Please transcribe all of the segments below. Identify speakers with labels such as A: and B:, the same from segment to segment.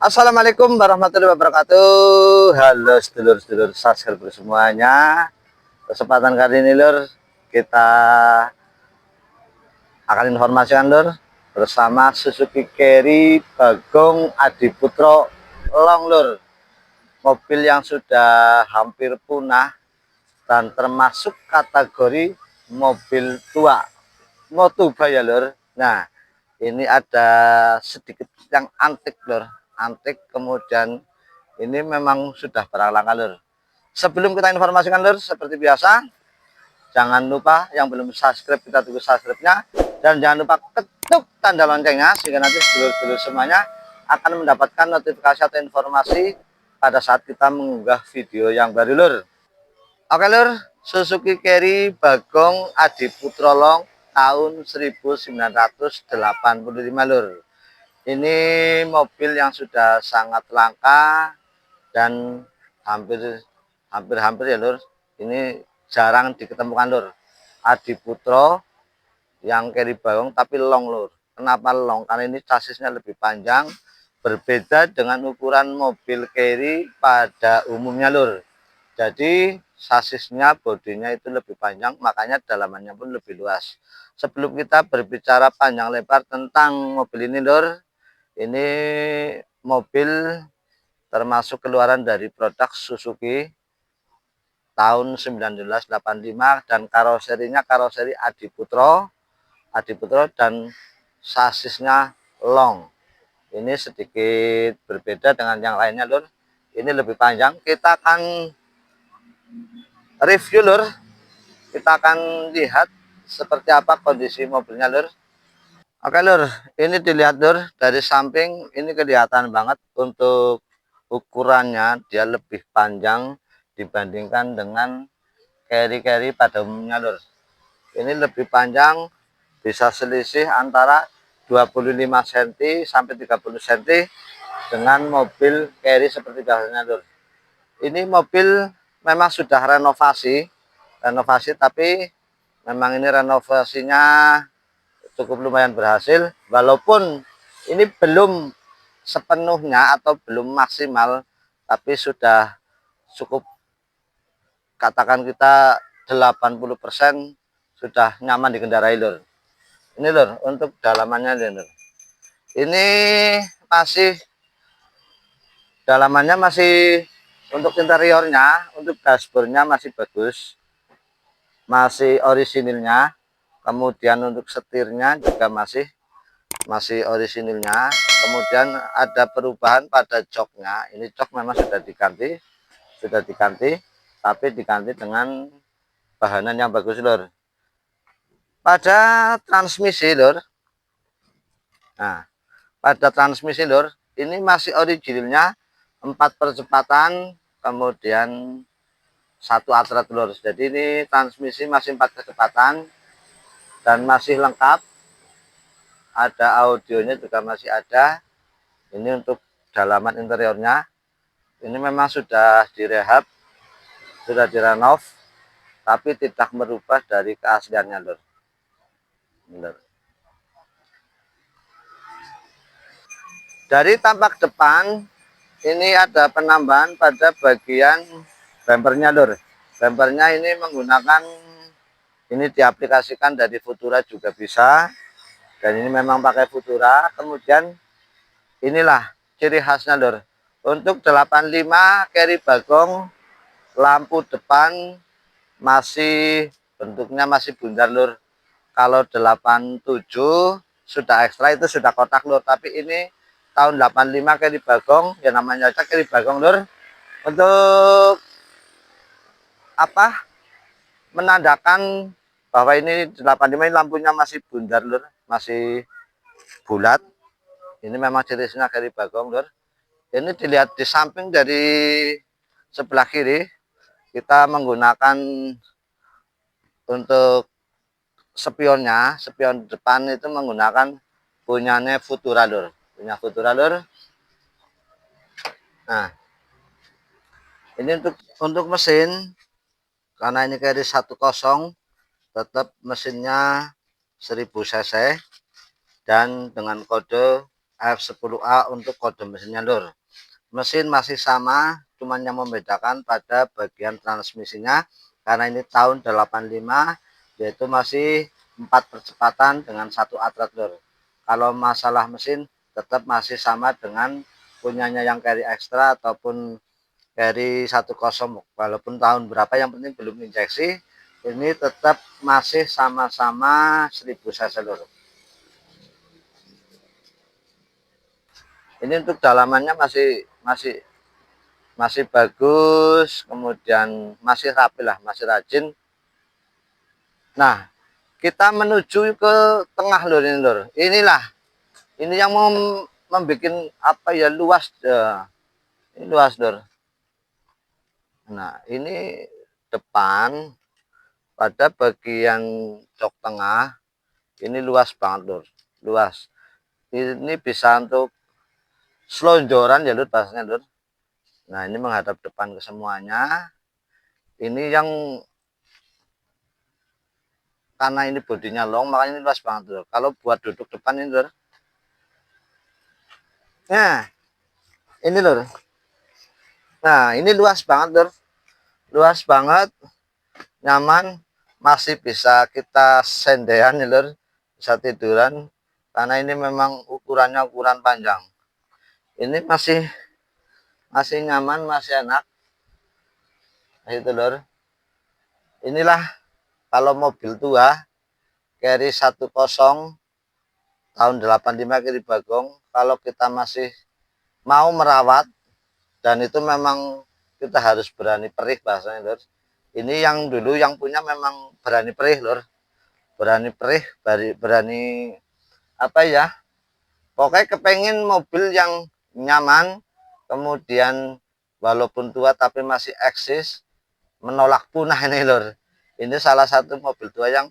A: Assalamualaikum warahmatullahi wabarakatuh. Halo sedulur-sedulur subscriber semuanya. Kesempatan kali ini lur, kita akan informasikan lur bersama Suzuki Carry Bagong Adiputro Long lur. Mobil yang sudah hampir punah dan termasuk kategori mobil tua Motuba ya lur. Nah, ini ada sedikit yang antik lur, antik, kemudian ini memang sudah barang langka lur. Sebelum kita informasikan lur, seperti biasa, jangan lupa yang belum subscribe, kita tunggu subscribe-nya, dan jangan lupa ketuk tanda loncengnya sehingga nanti dulur-dulur semuanya akan mendapatkan notifikasi atau informasi pada saat kita mengunggah video yang baru lur. Oke lur, Suzuki Carry Bagong Adiputro Long tahun 1985 lur. Ini mobil yang sudah sangat langka dan hampir ya lur. Ini jarang diketemukan lur. Adiputro yang Carry Bagong tapi long lur. Kenapa long? Karena ini chassisnya lebih panjang, berbeda dengan ukuran mobil Carry pada umumnya lur. Jadi sasisnya, bodinya itu lebih panjang, makanya dalamannya pun lebih luas. Sebelum kita berbicara panjang lebar tentang mobil ini lur, ini mobil termasuk keluaran dari produk Suzuki tahun 1985 dan karoserinya karoseri Adiputro dan sasisnya long. Ini sedikit berbeda dengan yang lainnya lur. Ini lebih panjang. Kita akan review lur, kita akan lihat seperti apa kondisi mobilnya lur. Oke lur, ini dilihat lur, dari samping ini kelihatan banget untuk ukurannya dia lebih panjang dibandingkan dengan Carry pada umumnya lur. Ini lebih panjang, bisa selisih antara 25 cm sampai 30 cm dengan mobil Carry seperti biasanya lur. Ini mobil memang sudah renovasi tapi memang ini renovasinya cukup lumayan berhasil, walaupun ini belum sepenuhnya atau belum maksimal, tapi sudah cukup, katakan kita 80% sudah nyaman dikendarai lur. Ini lur untuk dalamannya lur. Ini masih dalamannya masih untuk interiornya, untuk dashboardnya masih bagus, masih orisinilnya. Kemudian untuk setirnya juga masih orisinilnya. Kemudian ada perubahan pada joknya. Ini jok memang sudah diganti, tapi diganti dengan bahanan yang bagus lur. Pada transmisi lur, nah pada transmisi lur, ini masih originalnya 4 percepatan, kemudian 1 atret lur. Jadi ini transmisi masih 4 kecepatan dan masih lengkap, ada audionya juga masih ada. Ini untuk dalaman interiornya, ini memang sudah direhab, sudah direnov, tapi tidak merubah dari keasliannya lur. Dari tampak depan ini ada penambahan pada bagian bumpernya lur. Bumpernya ini menggunakan, ini diaplikasikan dari Futura juga bisa, dan ini memang pakai Futura. Kemudian inilah ciri khasnya lur. Untuk 85 Carry Bagong, lampu depan masih bentuknya masih bundar lur. Kalau 87 sudah ekstra, itu sudah kotak lur, tapi ini tahun 85 Carry Bagong, ya namanya aja Carry Bagong lur. Untuk apa, menandakan bahwa ini 85 ini lampunya masih bundar lur, masih bulat. Ini memang jenisnya Carry Bagong lur. Ini dilihat di samping dari sebelah kiri, kita menggunakan untuk spionnya, spion depan itu menggunakan punyanya Futura lur, punya Futura lur. Nah, ini untuk mesin, karena ini Carry 10, tetap mesinnya 1000 cc dan dengan kode F10A untuk kode mesinnya lur. Mesin masih sama, cuman yang membedakan pada bagian transmisinya, karena ini tahun 85, yaitu masih 4 percepatan dengan 1 atret lur. Kalau masalah mesin tetap masih sama dengan punyanya yang carry extra ataupun carry 10, walaupun tahun berapa yang penting belum injeksi, ini tetap masih sama-sama 1000 cc lur. Ini untuk dalamannya masih bagus, kemudian masih rapi lah, masih rajin. Nah, kita menuju ke tengah lur ini lur. Ini yang membuat apa ya, luas ini luas lur. Nah, ini depan pada bagian jok tengah ini luas banget lur, luas. Ini bisa untuk selonjoran ya lur bahasanya lur. Nah, ini menghadap depan ke semuanya. Ini yang karena ini bodinya long, makanya ini luas banget lur. Kalau buat duduk depan ini lur. Nah, ini lur. Nah, ini luas banget lur. Luas banget, nyaman, masih bisa kita sendean nih lur. Bisa tiduran karena ini memang ukurannya ukuran panjang. Ini masih nyaman, masih enak. Itu lur. Inilah kalau mobil tua carry 10 tahun 85 kiri bagong, kalau kita masih mau merawat, dan itu memang kita harus berani perih bahasanya lur. Ini yang dulu yang punya memang berani perih lur, berani perih, berani apa ya, pokoknya kepengen mobil yang nyaman, kemudian walaupun tua tapi masih eksis, menolak punah ini lur. Ini salah satu mobil tua yang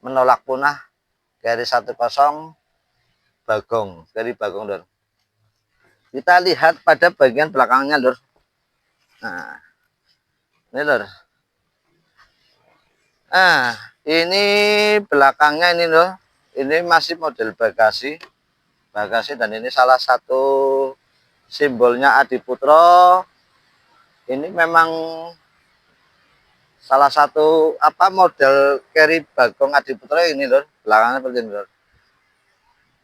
A: menolak punah dari 10 bagong, dari bagong lur. Kita lihat pada bagian belakangnya lur. Nah, ini lur. Nah, ini belakangnya ini lur. Ini masih model bagasi. Bagasi, dan ini salah satu simbolnya Adiputro. Ini memang salah satu apa model carry bagong Adiputro ini lur. Belakangnya seperti ini lur.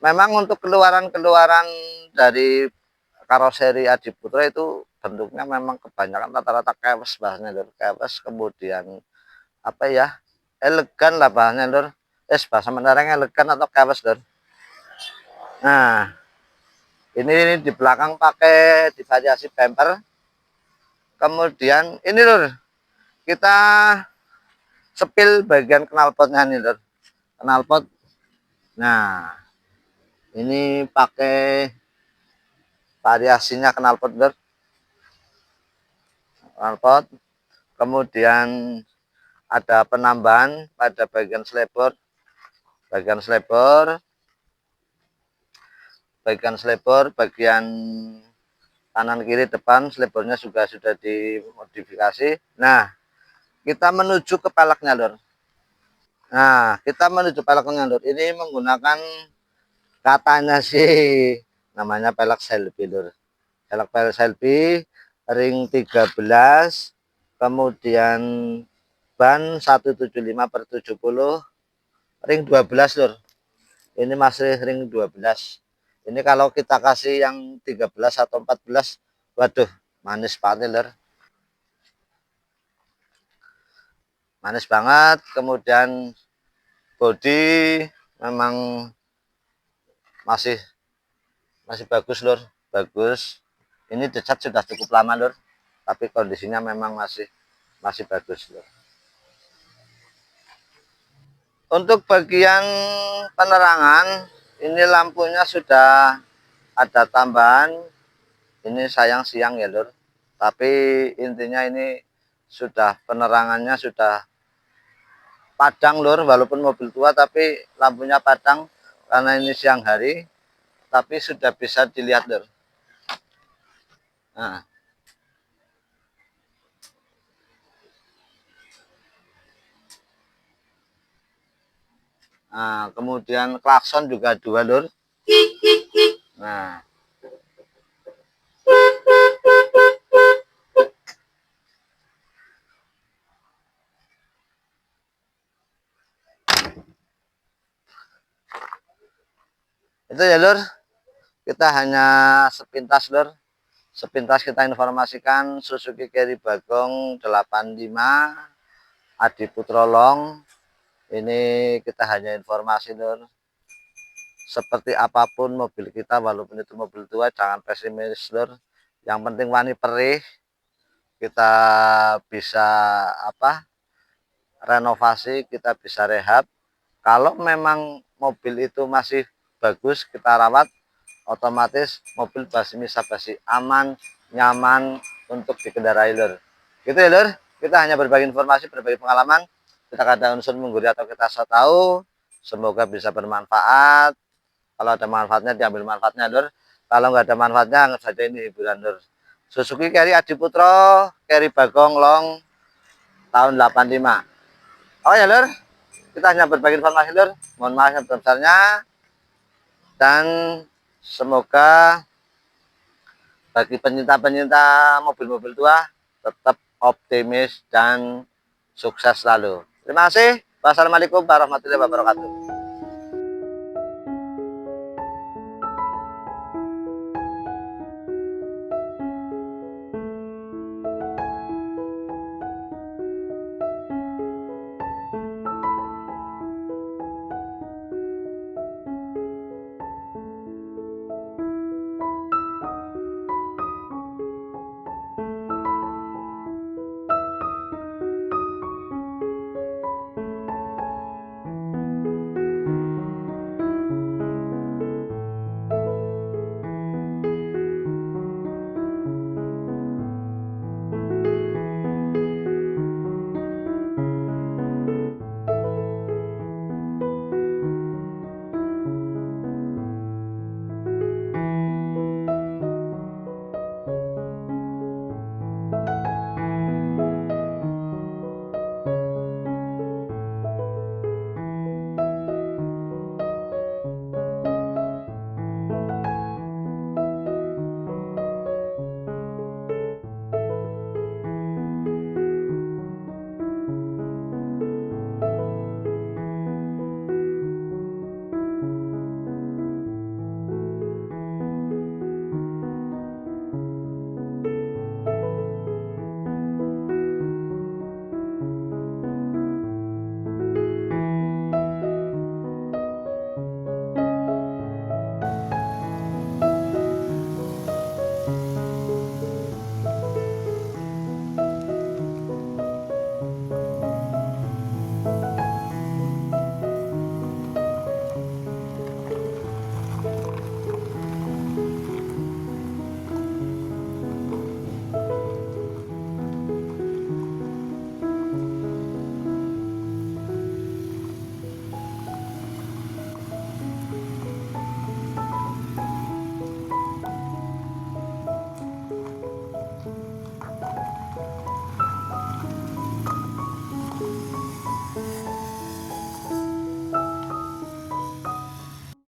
A: Memang untuk keluaran-keluaran dari karoseri Adiputro itu bentuknya memang kebanyakan rata-rata kewes bahasanya lur. Kewes, kemudian apa ya, elegan lah bahasanya lur. Bahasa menereng elegan atau kewes lur. Nah, ini di belakang pakai divariasi bumper. Kemudian ini lur, kita sepil bagian knalpotnya nih lur. Knalpot. Nah, ini pakai variasinya knalpot lur. Knalpot. Kemudian ada penambahan pada bagian slipper, bagian kanan kiri depan slippernya juga sudah dimodifikasi. Nah, kita menuju ke peleknya lur. Nah, kita menuju peleknya lur. Ini menggunakan katanya sih namanya pelek Selby lur. Pelek Selby ring 13, kemudian ban 175/70, ring 12 lur. Ini masih ring 12. Ini kalau kita kasih yang 13 atau 14, waduh, manis banget lur. Manis banget. Kemudian body memang masih bagus lur, bagus. Ini dicat sudah cukup lama lur, tapi kondisinya memang masih bagus lur. Untuk bagian penerangan, ini lampunya sudah ada tambahan. Ini sayang siang ya lur, tapi intinya ini sudah penerangannya sudah padang lur, walaupun mobil tua tapi lampunya padang karena ini siang hari, tapi sudah bisa dilihat lur. Nah, kemudian klakson juga dua lur. Nah, itu ya lur, kita hanya sepintas lur, sepintas kita informasikan Suzuki Carry Bagong 85 Adi Putro Long. Ini kita hanya informasi lur, seperti apapun mobil kita, walaupun itu mobil tua, jangan pesimis lur. Yang penting wani perih, kita bisa apa, renovasi, kita bisa rehab. Kalau memang mobil itu masih bagus, kita rawat, otomatis mobil basi aman, nyaman untuk dikendarai lur. Gitu ya lur, kita hanya berbagi informasi, berbagi pengalaman. Kita kadang unsur menggurui atau kita so tahu, semoga bisa bermanfaat. Kalau ada manfaatnya diambil manfaatnya lur, kalau nggak ada manfaatnya anggap saja ini hiburan lur. Suzuki Carry Adi Putro, Carry Bagong Long tahun 85. Oh ya lur, kita hanya berbagi informasi lur, mohon maaf yang besarnya, dan semoga bagi pencinta-pencinta mobil-mobil tua tetap optimis dan sukses selalu. Terima kasih. Wassalamualaikum warahmatullahi wabarakatuh.